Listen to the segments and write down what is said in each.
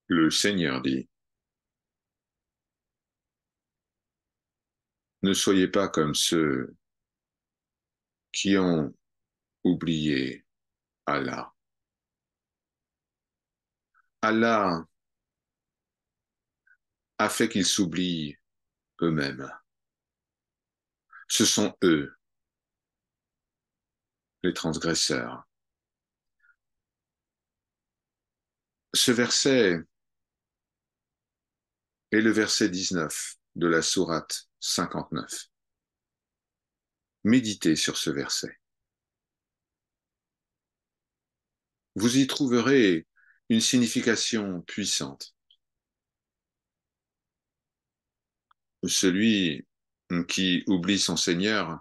Le Seigneur dit, ne soyez pas comme ceux qui ont oublié Allah. Allah a fait qu'ils s'oublient eux-mêmes. Ce sont eux, les transgresseurs. Ce verset est le verset 19 de la sourate 59. Méditez sur ce verset. Vous y trouverez une signification puissante. Celui qui oublie son Seigneur,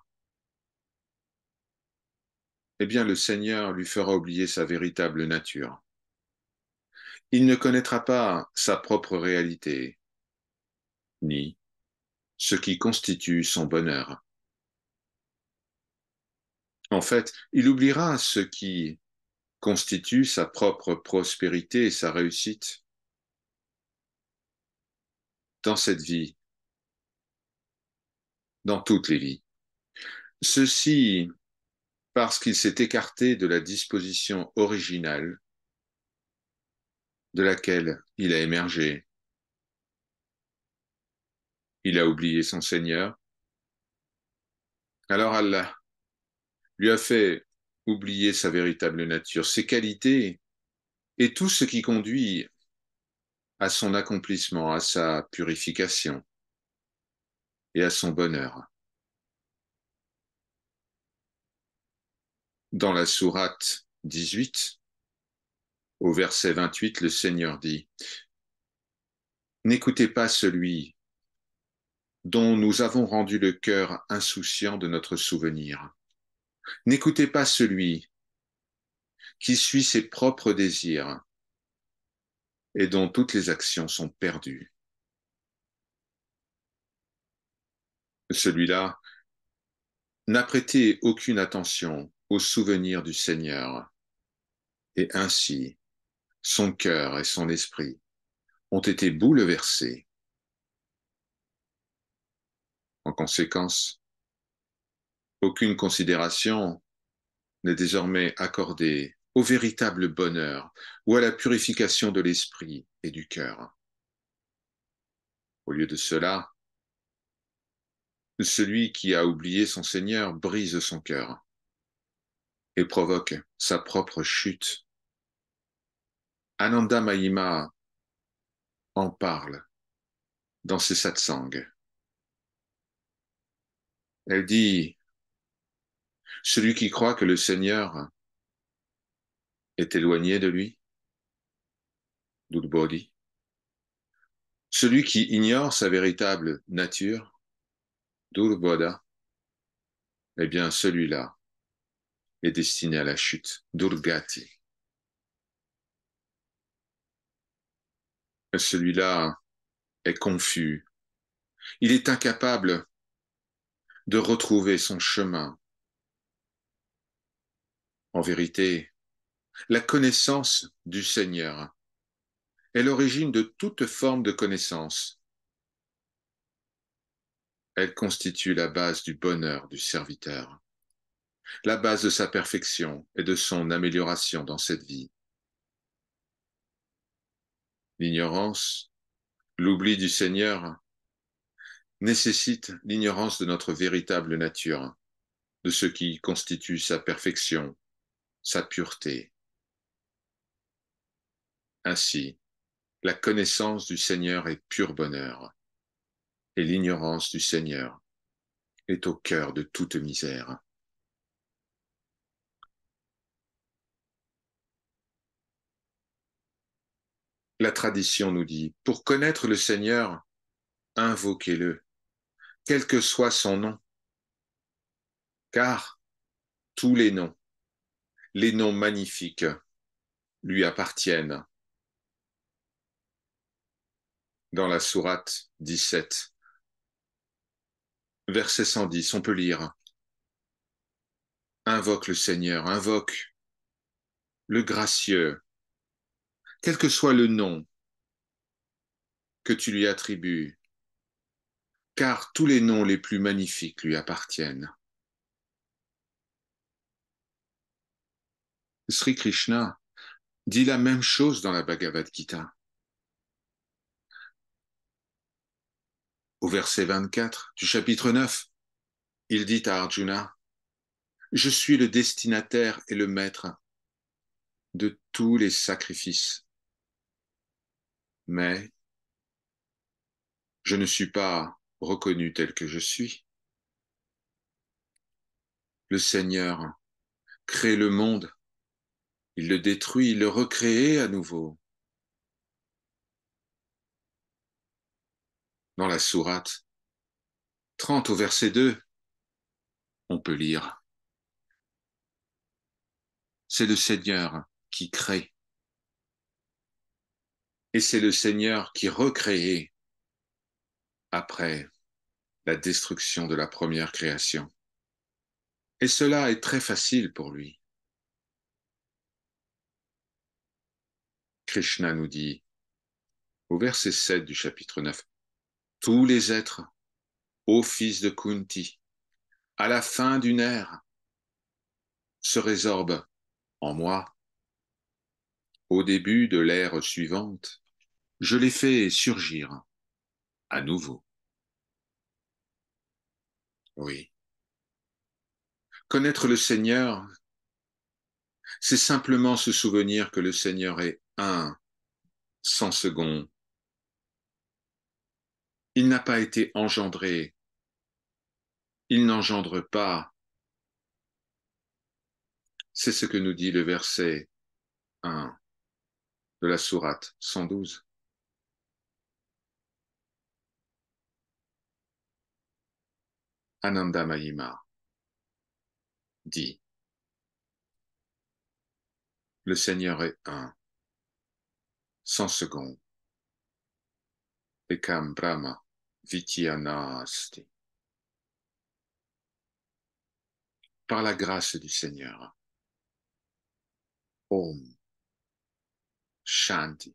eh bien le Seigneur lui fera oublier sa véritable nature. Il ne connaîtra pas sa propre réalité, ni ce qui constitue son bonheur. En fait, il oubliera ce qui constitue sa propre prospérité et sa réussite dans cette vie, dans toutes les vies. Ceci parce qu'il s'est écarté de la disposition originale de laquelle il a émergé. Il a oublié son Seigneur. Alors Allah lui a fait oublier sa véritable nature, ses qualités et tout ce qui conduit à son accomplissement, à sa purification et à son bonheur. Dans la sourate 18, au verset 28, le Seigneur dit, n'écoutez pas celui dont nous avons rendu le cœur insouciant de notre souvenir. N'écoutez pas celui qui suit ses propres désirs et dont toutes les actions sont perdues. Celui-là n'a prêté aucune attention au souvenir du Seigneur, et ainsi son cœur et son esprit ont été bouleversés. En conséquence, aucune considération n'est désormais accordée au véritable bonheur ou à la purification de l'esprit et du cœur. Au lieu de cela, celui qui a oublié son Seigneur brise son cœur et provoque sa propre chute. Ananda Mahima en parle dans ses satsangs. Elle dit, celui qui croit que le Seigneur est éloigné de lui, Dudbodhi, celui qui ignore sa véritable nature, Durbodha, eh bien celui-là est destiné à la chute, Durgati. Celui-là est confus, il est incapable de retrouver son chemin. En vérité, la connaissance du Seigneur est l'origine de toute forme de connaissance. Elle constitue la base du bonheur du serviteur, la base de sa perfection et de son amélioration dans cette vie. L'ignorance, l'oubli du Seigneur nécessite l'ignorance de notre véritable nature, de ce qui constitue sa perfection, sa pureté. Ainsi, la connaissance du Seigneur est pur bonheur, et l'ignorance du Seigneur est au cœur de toute misère. La tradition nous dit, pour connaître le Seigneur, invoquez-le, quel que soit son nom, car tous les noms magnifiques, lui appartiennent. Dans la sourate 17, verset 110, on peut lire, invoque le Seigneur, invoque le gracieux, quel que soit le nom que tu lui attribues, car tous les noms les plus magnifiques lui appartiennent. Sri Krishna dit la même chose dans la Bhagavad Gita. Au verset 24 du chapitre 9, il dit à Arjuna, je suis le destinataire et le maître de tous les sacrifices, mais je ne suis pas reconnu tel que je suis. Le Seigneur crée le monde, il le détruit, il le recrée à nouveau. Dans la sourate 30 au verset 2, on peut lire, c'est le Seigneur qui crée, et c'est le Seigneur qui recrée après la destruction de la première création. Et cela est très facile pour lui. Krishna nous dit, au verset 7 du chapitre 9, tous les êtres, ô fils de Kunti, à la fin d'une ère, se résorbent en moi. Au début de l'ère suivante, je les fais surgir à nouveau. Oui. Connaître le Seigneur, c'est simplement se souvenir que le Seigneur est un, sans second. Il n'a pas été engendré, il n'engendre pas. C'est ce que nous dit le verset 1 de la sourate 112. Ananda Mahima dit, le Seigneur est un, sans second. Ekam Brahma Vityanasti. Par la grâce du Seigneur. Om Shanti,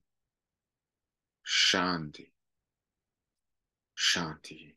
Shanti, Shanti.